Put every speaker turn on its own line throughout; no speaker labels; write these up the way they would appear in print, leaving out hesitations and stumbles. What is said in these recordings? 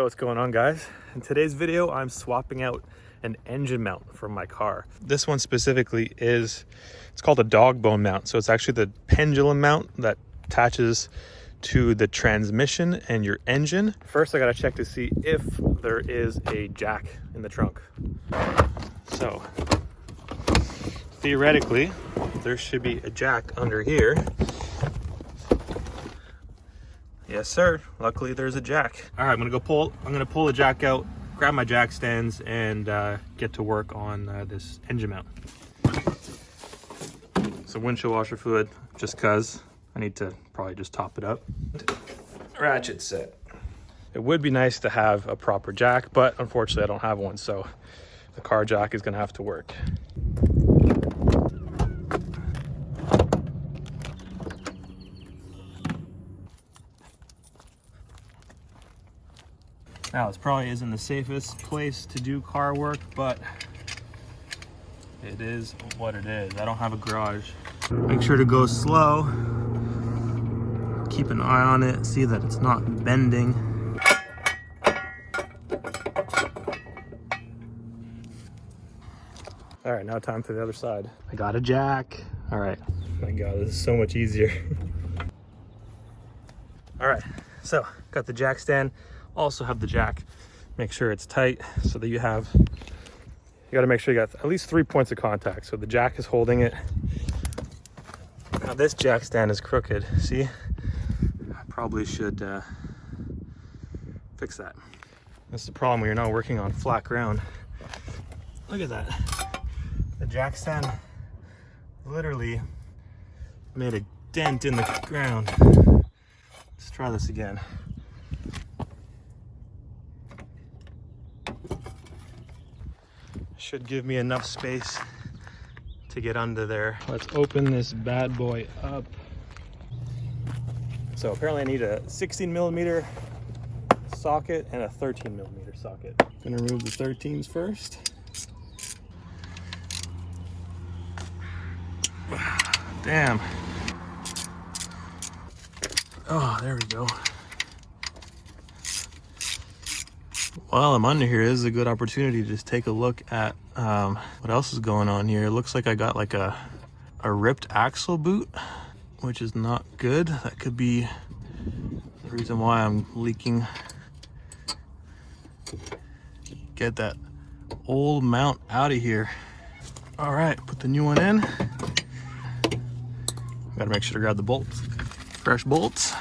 Yo, what's going on, guys? In today's video, I'm swapping out an engine mount from my car. This one specifically it's called a dog bone mount. So it's actually the pendulum mount that attaches to the transmission and your engine. First, I gotta check to see if there is a jack in the trunk. So theoretically, there should be a jack under here. Yes, sir. Luckily, there's a jack. All right, I'm gonna pull the jack out, grab my jack stands, and get to work on this engine mount. So windshield washer fluid, just cause I need to probably just top it up. Ratchet set. It would be nice to have a proper jack, but unfortunately I don't have one, so the car jack is gonna have to work. Now, this probably isn't the safest place to do car work, but it is what it is. I don't have a garage. Make sure to go slow. Keep an eye on it, see that it's not bending. All right, now time for the other side. I got a jack. All right, my God, this is so much easier. All right, so got the jack stand. Also have the jack. Make sure it's tight so that you gotta make sure you got at least 3 points of contact. So the jack is holding it. Now this jack stand is crooked. See? I probably should fix that. That's the problem when you're not working on flat ground. Look at that. The jack stand literally made a dent in the ground. Let's try this again. Should give me enough space to get under there. Let's open this bad boy up. So apparently I need a 16mm socket and a 13mm socket. Gonna remove the 13s first. Damn. Oh, there we go. While I'm under here, this is a good opportunity to just take a look at what else is going on here. It looks like I got like a ripped axle boot, which is not good. That could be the reason why I'm leaking. Get that old mount out of here. All right, put the new one in. Gotta make sure to grab the bolts, fresh bolts.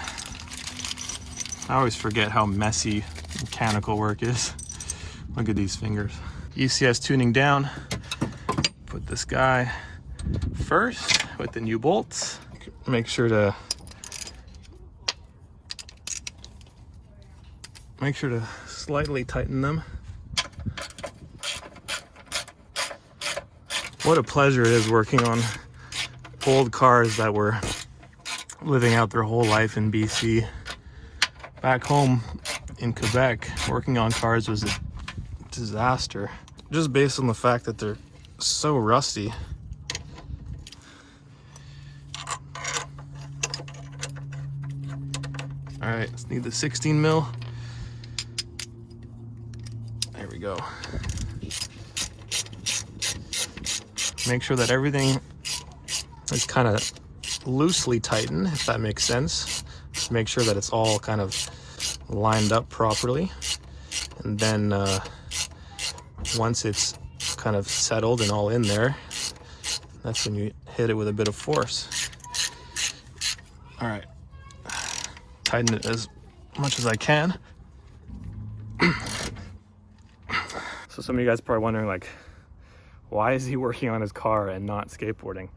I always forget how messy mechanical work is. Look at these fingers. ECS tuning down. Put this guy first with the new bolts. Make sure to slightly tighten them. What a pleasure it is working on old cars that were living out their whole life in BC. Back home in Quebec, working on cars was a disaster. Just based on the fact that they're so rusty. All right, let's need the 16mm. There we go. Make sure that everything is kind of loosely tightened, if that makes sense. Just make sure that it's all kind of lined up properly, and then once it's kind of settled and all in there, that's when you hit it with a bit of force. All right, tighten it as much as I can. So some of you guys are probably wondering, like, why is he working on his car and not skateboarding?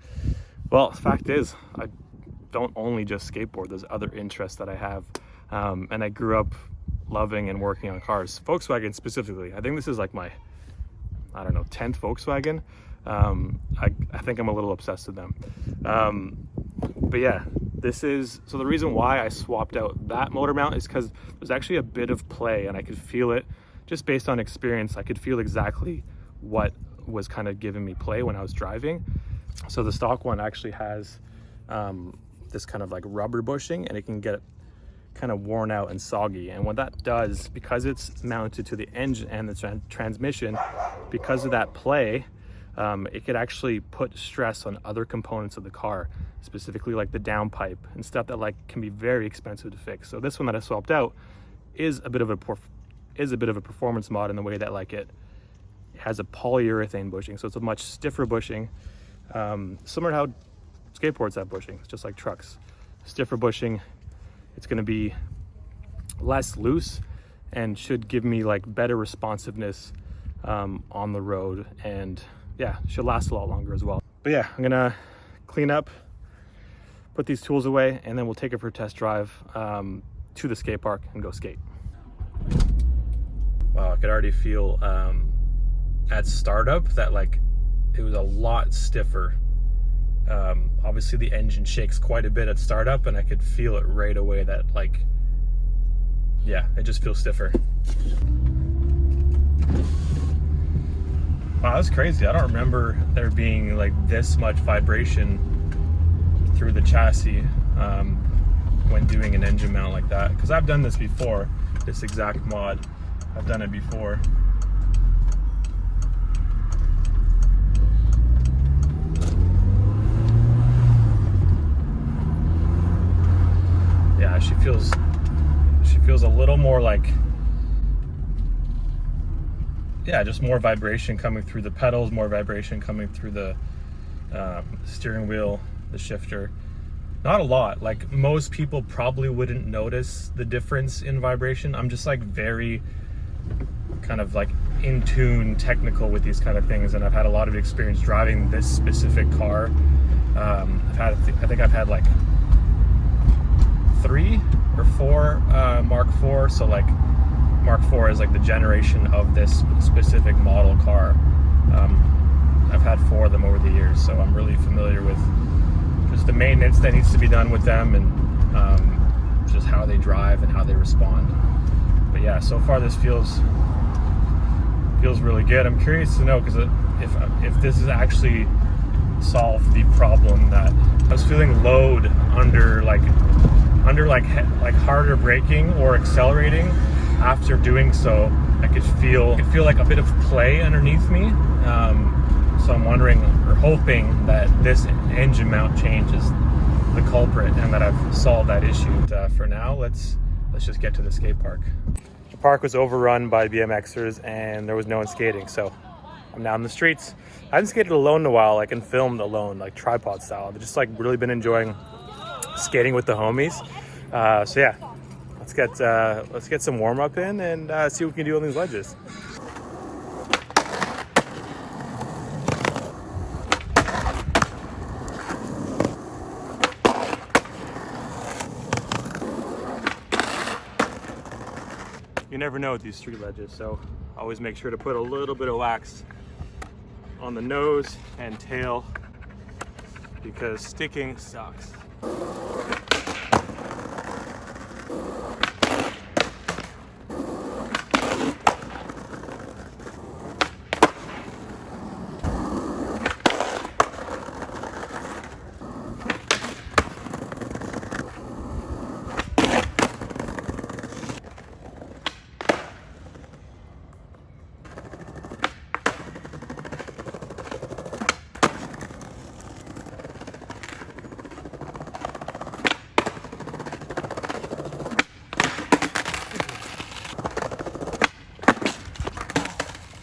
Well, the fact is, I don't only just skateboard. There's other interests that I have. And I grew up loving and working on cars, Volkswagen specifically. I think this is like my, I don't know, 10th Volkswagen. I think I'm a little obsessed with them. But yeah, so the reason why I swapped out that motor mount is because there's actually a bit of play, and I could feel it just based on experience. I could feel exactly what was kind of giving me play when I was driving. So the stock one actually has this kind of like rubber bushing, and it can get kind of worn out and soggy. And what that does, because it's mounted to the engine and the transmission, because of that play, it could actually put stress on other components of the car, specifically like the downpipe and stuff that like can be very expensive to fix. So this one that I swapped out is a bit of a performance mod in the way that like it has a polyurethane bushing, so it's a much stiffer bushing, similar to how skateboards have bushing. It's just like trucks, stiffer bushing. It's going to be less loose and should give me like better responsiveness on the road, and yeah, should last a lot longer as well. But yeah, I'm gonna clean up, put these tools away, and then we'll take it for a test drive to the skate park and go skate. Wow, I could already feel at startup that like it was a lot stiffer. Obviously the engine shakes quite a bit at startup, and I could feel it right away that like, yeah, it just feels stiffer. Wow, that's crazy. I don't remember there being like this much vibration through the chassis when doing an engine mount like that, because I've done this before, this exact mod. I've done it before. Yeah, she feels a little more like, yeah, just more vibration coming through the pedals, more vibration coming through the steering wheel, the shifter. Not a lot. Like most people probably wouldn't notice the difference in vibration. I'm just like very kind of like in tune, technical with these kind of things, and I've had a lot of experience driving this specific car. I think I've had like 3 or 4 Mark IV. So like Mark IV is like the generation of this specific model car. I've had 4 of them over the years, so I'm really familiar with just the maintenance that needs to be done with them, and just how they drive and how they respond. But yeah, so far this feels really good. I'm curious to know, because if this has actually solved the problem that I was feeling load under harder braking or accelerating. After doing so, I could feel like a bit of play underneath me. So I'm wondering or hoping that this engine mount change is the culprit and that I've solved that issue. For now, let's just get to the skate park. The park was overrun by BMXers and there was no one skating, so I'm now in the streets. I haven't skated alone in a while, like, and filmed alone, like tripod style. I've just like really been enjoying skating with the homies. So yeah, let's get some warm up in and see what we can do on these ledges. You never know with these street ledges, so always make sure to put a little bit of wax on the nose and tail, because sticking sucks.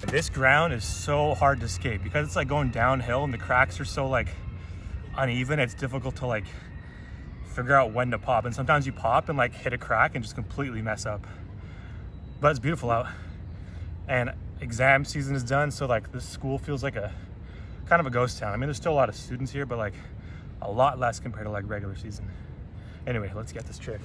This ground is so hard to skate because it's like going downhill and the cracks are so like uneven. It's difficult to like figure out when to pop, and sometimes you pop and like hit a crack and just completely mess up. But it's beautiful out and exam season is done, so like this school feels like a kind of a ghost town. I mean, there's still a lot of students here, but like a lot less compared to like regular season. Anyway, let's get this trick.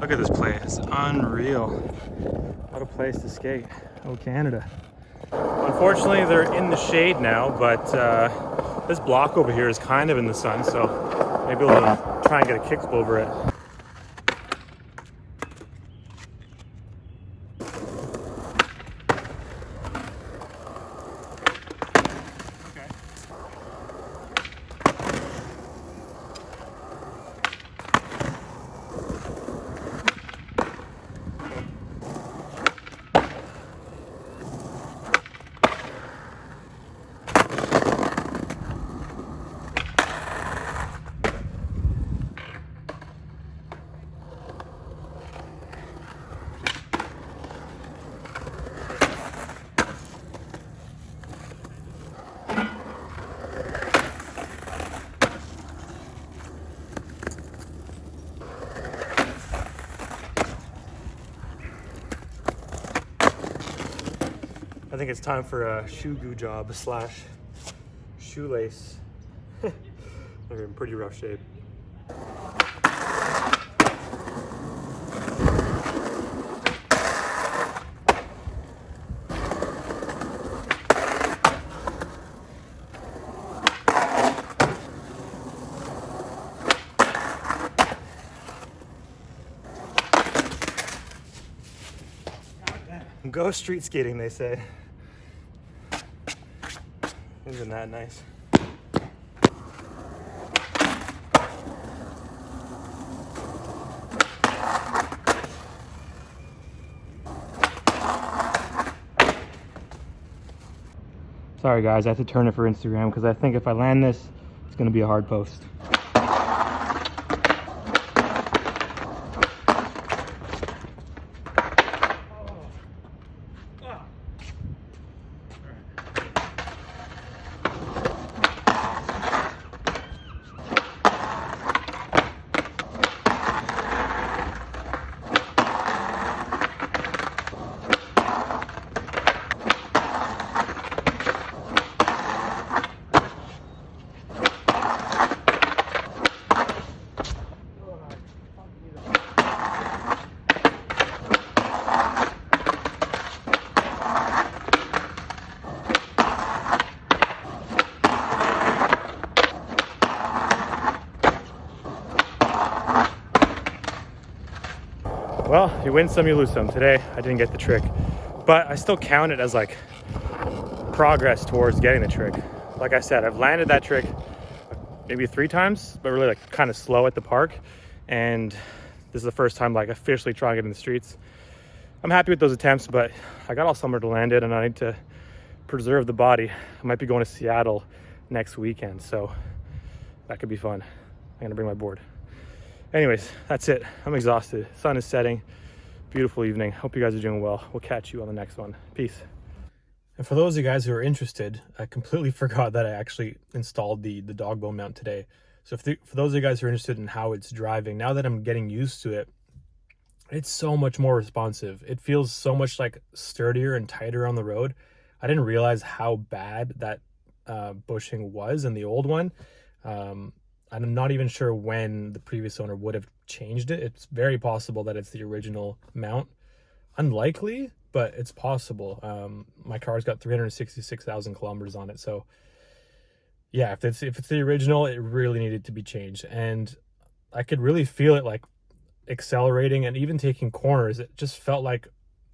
Look at this place, unreal. What a place to skate. Oh, Canada. Unfortunately, they're in the shade now, but This block over here is kind of in the sun, so maybe we'll try and get a kickflip over it. I think it's time for a shoe goo job slash shoelace. They're in pretty rough shape. Go street skating, they say. Isn't that nice? Sorry guys, I have to turn it for Instagram because I think if I land this, it's going to be a hard post. Well, you win some, you lose some. Today, I didn't get the trick, but I still count it as like progress towards getting the trick. Like I said, I've landed that trick maybe 3 times, but really like kind of slow at the park. And this is the first time like officially trying it in the streets. I'm happy with those attempts, but I got all summer to land it and I need to preserve the body. I might be going to Seattle next weekend, so that could be fun. I'm gonna bring my board. Anyways, that's it. I'm exhausted. Sun is setting. Beautiful evening. Hope you guys are doing well. We'll catch you on the next one. Peace. And for those of you guys who are interested, I completely forgot that I actually installed the dog bone mount today. So for those of you guys who are interested in how it's driving, now that I'm getting used to it, it's so much more responsive. It feels so much like sturdier and tighter on the road. I didn't realize how bad that bushing was in the old one. I'm not even sure when the previous owner would have changed it. It's very possible that it's the original mount. Unlikely, but it's possible. My car's got 366,000 kilometers on it. So yeah, if it's the original, it really needed to be changed. And I could really feel it like accelerating and even taking corners. It just felt like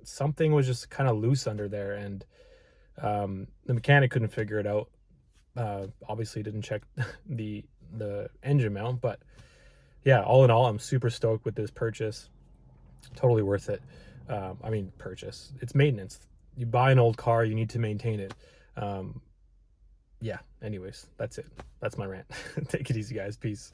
something was just kind of loose under there. And the mechanic couldn't figure it out. Obviously didn't check the engine mount, but yeah, all in all, I'm super stoked with this purchase. Totally worth it. I mean, purchase, it's maintenance. You buy an old car, you need to maintain it. Yeah, anyways, that's it. That's my rant. Take it easy, guys. Peace.